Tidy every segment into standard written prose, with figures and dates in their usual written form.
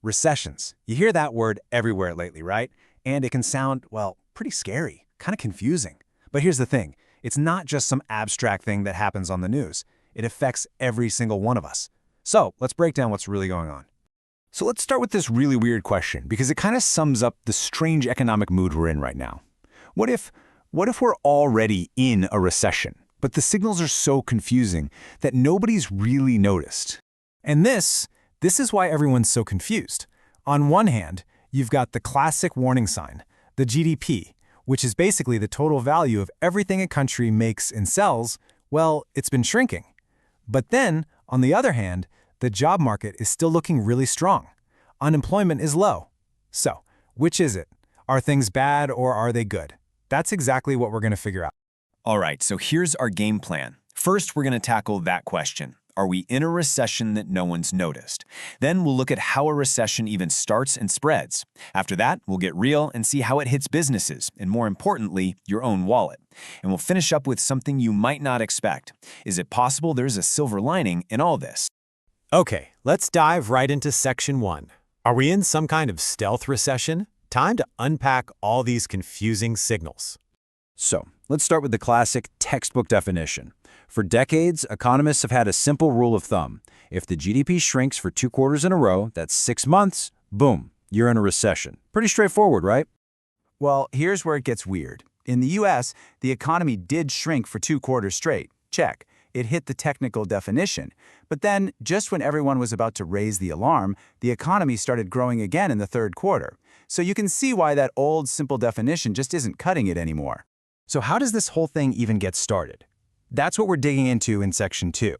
Recessions. You hear that word everywhere lately, right? And it can sound, well, pretty scary, kind of confusing. But here's the thing. It's not just some abstract thing that happens on the news. It affects every single one of us. So let's break down what's really going on. So let's start with this really weird question because it kind of sums up the strange economic mood we're in right now. What if we're already in a recession, but the signals are so confusing that nobody's really noticed? And this is why everyone's so confused. On one hand, you've got the classic warning sign, the GDP, which is basically the total value of everything a country makes and sells. Well, it's been shrinking. But then, on the other hand, the job market is still looking really strong. Unemployment is low. So, which is it? Are things bad or are they good? That's exactly what we're going to figure out. All right, so here's our game plan. First, we're going to tackle that question. Are we in a recession that no one's noticed? Then we'll look at how a recession even starts and spreads. After that, we'll get real and see how it hits businesses, and more importantly, your own wallet. And we'll finish up with something you might not expect. Is it possible there's a silver lining in all this? Okay, let's dive right into Section 1. Are we in some kind of stealth recession? Time to unpack all these confusing signals. So, let's start with the classic textbook definition. For decades, economists have had a simple rule of thumb. If the GDP shrinks for 2 quarters in a row, that's 6 months, boom, you're in a recession. Pretty straightforward, right? Well, here's where it gets weird. In the US, the economy did shrink for 2 quarters straight. Check. It hit the technical definition. But then, just when everyone was about to raise the alarm, the economy started growing again in the 3rd quarter. So you can see why that old, simple definition just isn't cutting it anymore. So how does this whole thing even get started? That's what we're digging into in Section 2.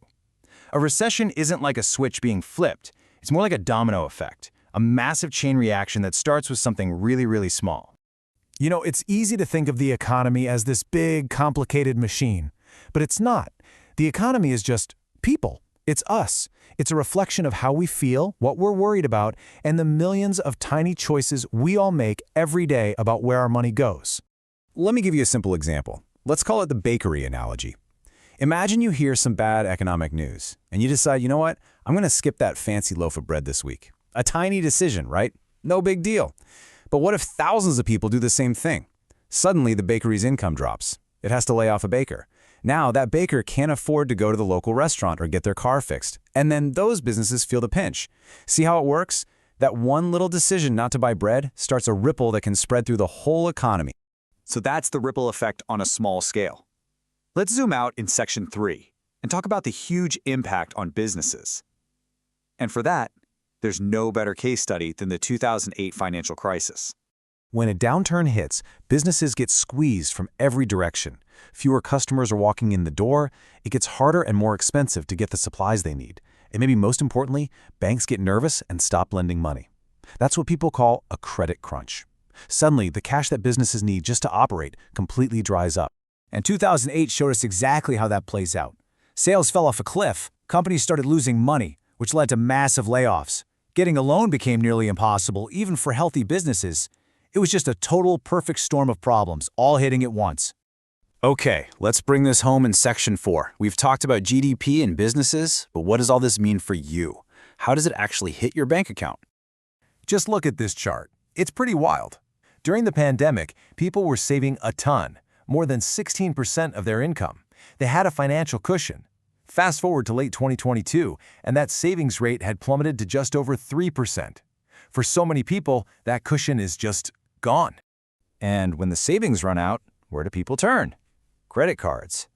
A recession isn't like a switch being flipped. It's more like a domino effect, a massive chain reaction that starts with something really, really small. You know, it's easy to think of the economy as this big, complicated machine, but it's not. The economy is just people. It's us. It's a reflection of how we feel, what we're worried about, and the millions of tiny choices we all make every day about where our money goes. Let me give you a simple example. Let's call it the bakery analogy. Imagine you hear some bad economic news, and you decide, you know what, I'm going to skip that fancy loaf of bread this week. A tiny decision, right? No big deal. But what if thousands of people do the same thing? Suddenly, the bakery's income drops. It has to lay off a baker. Now, that baker can't afford to go to the local restaurant or get their car fixed. And then those businesses feel the pinch. See how it works? That one little decision not to buy bread starts a ripple that can spread through the whole economy. So that's the ripple effect on a small scale. Let's zoom out in Section 3 and talk about the huge impact on businesses. And for that, there's no better case study than the 2008 financial crisis. When a downturn hits, businesses get squeezed from every direction. Fewer customers are walking in the door. It gets harder and more expensive to get the supplies they need. And maybe most importantly, banks get nervous and stop lending money. That's what people call a credit crunch. Suddenly, the cash that businesses need just to operate completely dries up. And 2008 showed us exactly how that plays out. Sales fell off a cliff, companies started losing money, which led to massive layoffs. Getting a loan became nearly impossible, even for healthy businesses. It was just a total perfect storm of problems, all hitting at once. Okay, let's bring this home in Section 4. We've talked about GDP and businesses, but what does all this mean for you? How does it actually hit your bank account? Just look at this chart. It's pretty wild. During the pandemic, people were saving a ton, more than 16% of their income. They had a financial cushion. Fast forward to late 2022, and that savings rate had plummeted to just over 3%. For so many people, that cushion is just gone. And when the savings run out, where do people turn? Credit cards.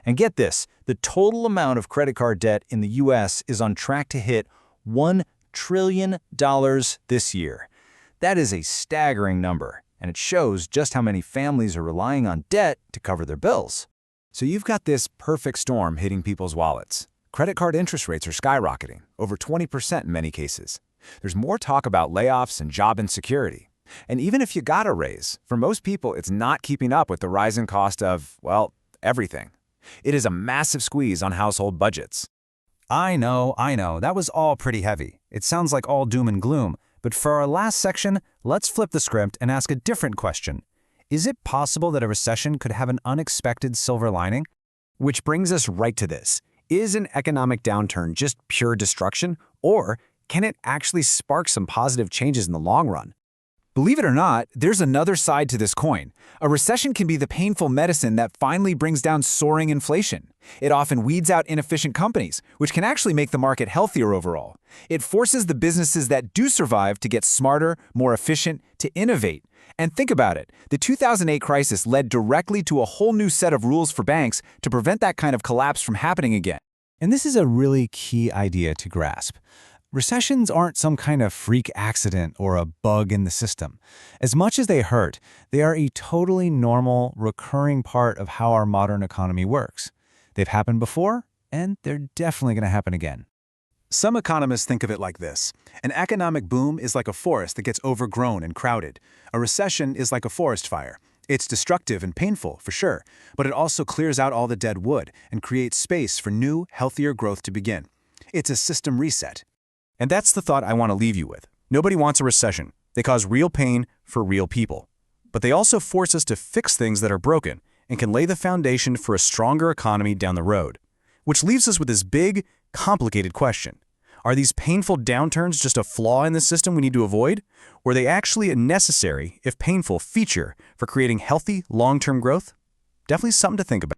And get this, the total amount of credit card debt in the US is on track to hit $1 trillion this year. That is a staggering number, and it shows just how many families are relying on debt to cover their bills. So you've got this perfect storm hitting people's wallets. Credit card interest rates are skyrocketing, over 20% in many cases. There's more talk about layoffs and job insecurity. And even if you got a raise, for most people, it's not keeping up with the rising cost of, well, everything. It is a massive squeeze on household budgets. I know, that was all pretty heavy. It sounds like all doom and gloom. But for our last section, let's flip the script and ask a different question. Is it possible that a recession could have an unexpected silver lining? Which brings us right to this. Is an economic downturn just pure destruction, or Can it actually spark some positive changes in the long run? Believe it or not, there's another side to this coin. A recession can be the painful medicine that finally brings down soaring inflation. It often weeds out inefficient companies, which can actually make the market healthier overall. It forces the businesses that do survive to get smarter, more efficient, to innovate. And think about it, the 2008 crisis led directly to a whole new set of rules for banks to prevent that kind of collapse from happening again. And this is a really key idea to grasp. Recessions aren't some kind of freak accident or a bug in the system. As much as they hurt, they are a totally normal, recurring part of how our modern economy works. They've happened before, and they're definitely going to happen again. Some economists think of it like this. An economic boom is like a forest that gets overgrown and crowded. A recession is like a forest fire. It's destructive and painful, for sure, but it also clears out all the dead wood and creates space for new, healthier growth to begin. It's a system reset. And that's the thought I want to leave you with. Nobody wants a recession. They cause real pain for real people. But they also force us to fix things that are broken and can lay the foundation for a stronger economy down the road. Which leaves us with this big, complicated question. Are these painful downturns just a flaw in the system we need to avoid? Or are they actually a necessary, if painful, feature for creating healthy, long-term growth? Definitely something to think about.